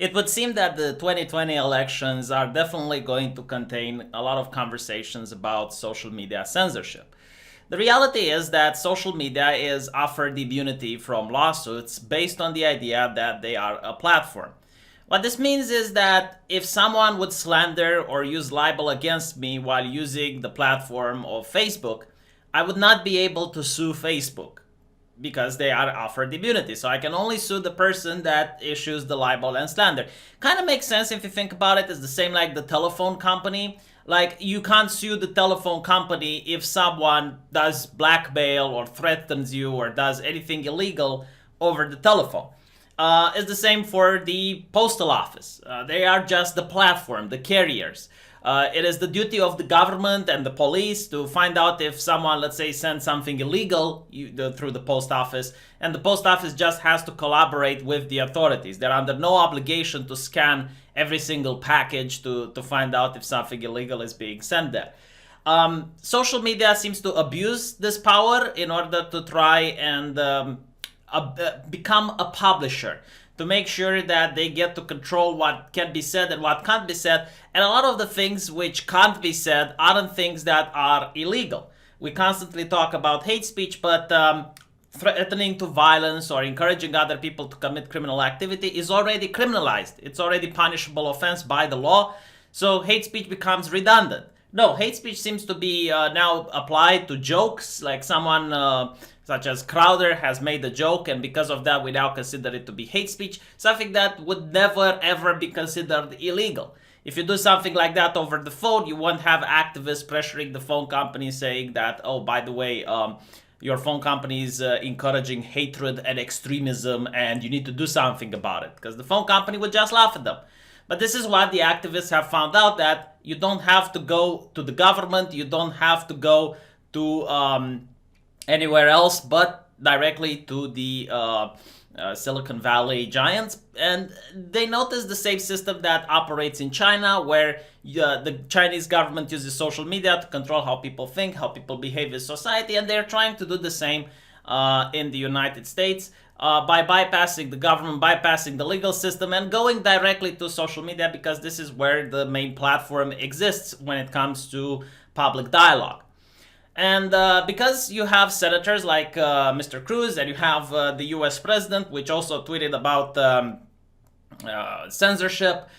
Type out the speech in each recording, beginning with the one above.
It would seem that the 2020 elections are definitely going to contain a lot of conversations about social media censorship. The reality is that social media is offered immunity from lawsuits based on the idea that they are a platform. What this means is that if someone would slander or use libel against me while using the platform of Facebook, I would not be able to sue Facebook because they are offered immunity. So I can only sue the person that issues the libel and slander. Kind of makes sense if you think about it. It's the same like the telephone company. Like, you can't sue the telephone company if someone does blackmail or threatens you or does anything illegal over the telephone. It's the same for the postal office. They are just the platform, the carriers. It is the duty of the government and the police to find out if someone, let's say, sends something illegal through the post office, and the post office just has to collaborate with the authorities. They're under no obligation to scan every single package to find out if something illegal is being sent there. Social media seems to abuse this power in order to try and become a publisher, to make sure that they get to control what can be said and what can't be said. And a lot of the things which can't be said aren't things that are illegal. We constantly talk about hate speech, but threatening to violence or encouraging other people to commit criminal activity is already criminalized. It's already punishable offense by the law. So hate speech becomes redundant. No, hate speech seems to be now applied to jokes, like someone such as Crowder has made a joke, and because of that we now consider it to be hate speech, something that would never ever be considered illegal. If you do something like that over the phone, you won't have activists pressuring the phone company saying that, oh, by the way, your phone company is encouraging hatred and extremism and you need to do something about it, because the phone company would just laugh at them. But this is what the activists have found out, that you don't have to go to the government, you don't have to go to anywhere else but directly to the Silicon Valley giants. And they notice the same system that operates in China, where the Chinese government uses social media to control how people think, how people behave in society, and they're trying to do the same in the United States. By bypassing the government, bypassing the legal system, and going directly to social media, because this is where the main platform exists when it comes to public dialogue. And because you have senators like Mr. Cruz, and you have the US president, which also tweeted about censorship,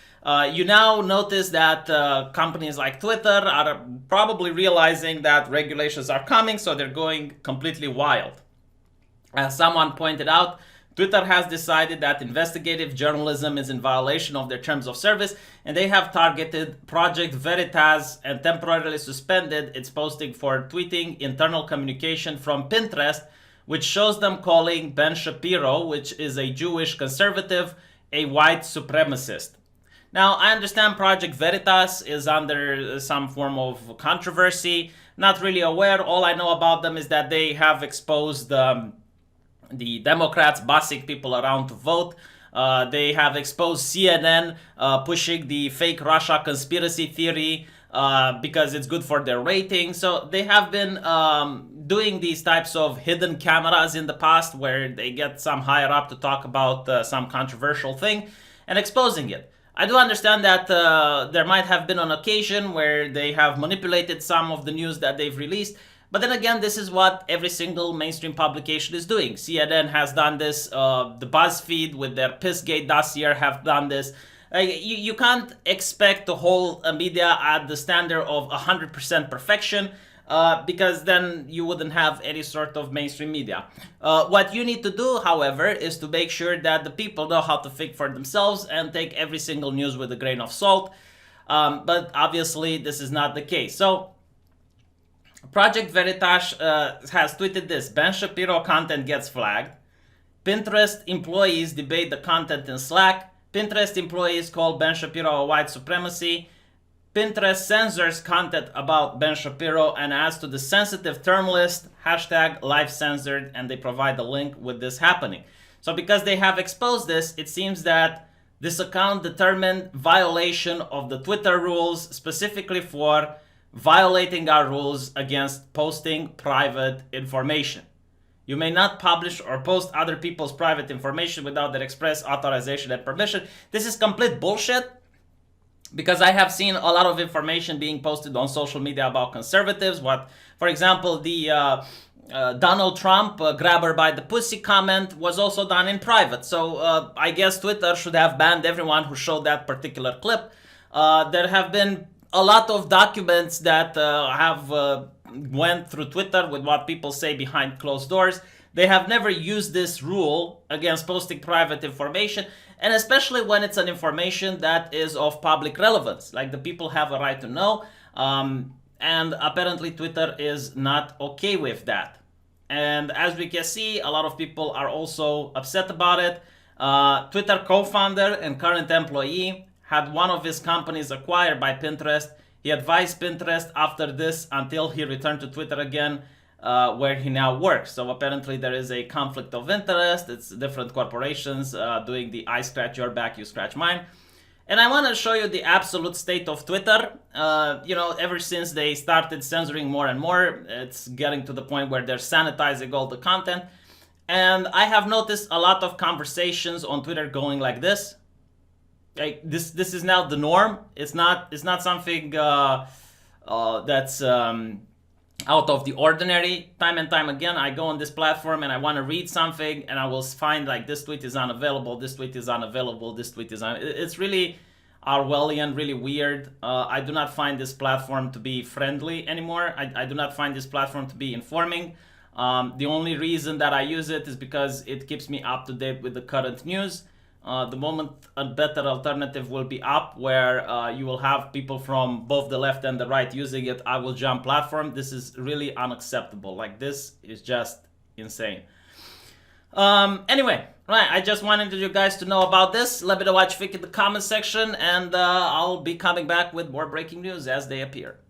you now notice that companies like Twitter are probably realizing that regulations are coming, so they're going completely wild. As someone pointed out, Twitter has decided that investigative journalism is in violation of their terms of service, and they have targeted Project Veritas and temporarily suspended its posting for tweeting internal communication from Pintrest, which shows them calling Ben Shapiro, which is a Jewish conservative, a white supremacist. Now, I understand Project Veritas is under some form of controversy. Not really aware. All I know about them is that they have exposed the Democrats bossing people around to vote. They have exposed CNN pushing the fake Russia conspiracy theory because it's good for their ratings. So they have been doing these types of hidden cameras in the past, where they get some higher up to talk about some controversial thing and exposing it. I do understand that there might have been an occasion where they have manipulated some of the news that they've released. But then again, this is what every single mainstream publication is doing. CNN has done this. The BuzzFeed with their Pissgate dossier have done this. You can't expect the whole media at the standard of 100% perfection, because then you wouldn't have any sort of mainstream media. What you need to do, however, is to make sure that the people know how to think for themselves and take every single news with a grain of salt. But obviously, this is not the case. So Project Veritas has tweeted this: Ben Shapiro content gets flagged. Pinterest employees debate the content in Slack. Pinterest employees call Ben Shapiro a white supremacy. Pinterest censors content about Ben Shapiro and adds to the sensitive term list, #live censored, and they provide the link with this happening. So because they have exposed this, it seems that this account determined violation of the Twitter rules, specifically for violating our rules against posting private information. You may not publish or post other people's private information without their express authorization and permission. This is complete bullshit, because I have seen a lot of information being posted on social media about conservatives. What, for example, the Donald Trump grab her by the pussy comment was also done in private. So I guess Twitter should have banned everyone who showed that particular clip. There have been a lot of documents that have went through Twitter with what people say behind closed doors. They have never used this rule against posting private information, and especially when it's an information that is of public relevance. Like, the people have a right to know, and apparently Twitter is not okay with that. And as we can see, a lot of people are also upset about it. Twitter co-founder and current employee had one of his companies acquired by Pinterest. He advised Pinterest after this until he returned to Twitter again, where he now works. So apparently there is a conflict of interest. It's different corporations doing the I scratch your back, you scratch mine. And I want to show you the absolute state of Twitter. Ever since they started censoring more and more, it's getting to the point where they're sanitizing all the content. And I have noticed a lot of conversations on Twitter going like this. Like, this is now the norm. It's not something that's out of the ordinary. Time and time again, I go on this platform and I want to read something, and I will find like, this tweet is unavailable, this tweet is unavailable, this tweet is it's really Orwellian, really weird. I do not find this platform to be friendly anymore. I do not find this platform to be informing. The only reason that I use it is because it keeps me up to date with the current news. The moment a better alternative will be up, where you will have people from both the left and the right using it, I will jump platform. This is really unacceptable. Like, this is just insane. Anyway, right, I just wanted you guys to know about this. Let me know what you think in the comment section, and I'll be coming back with more breaking news as they appear.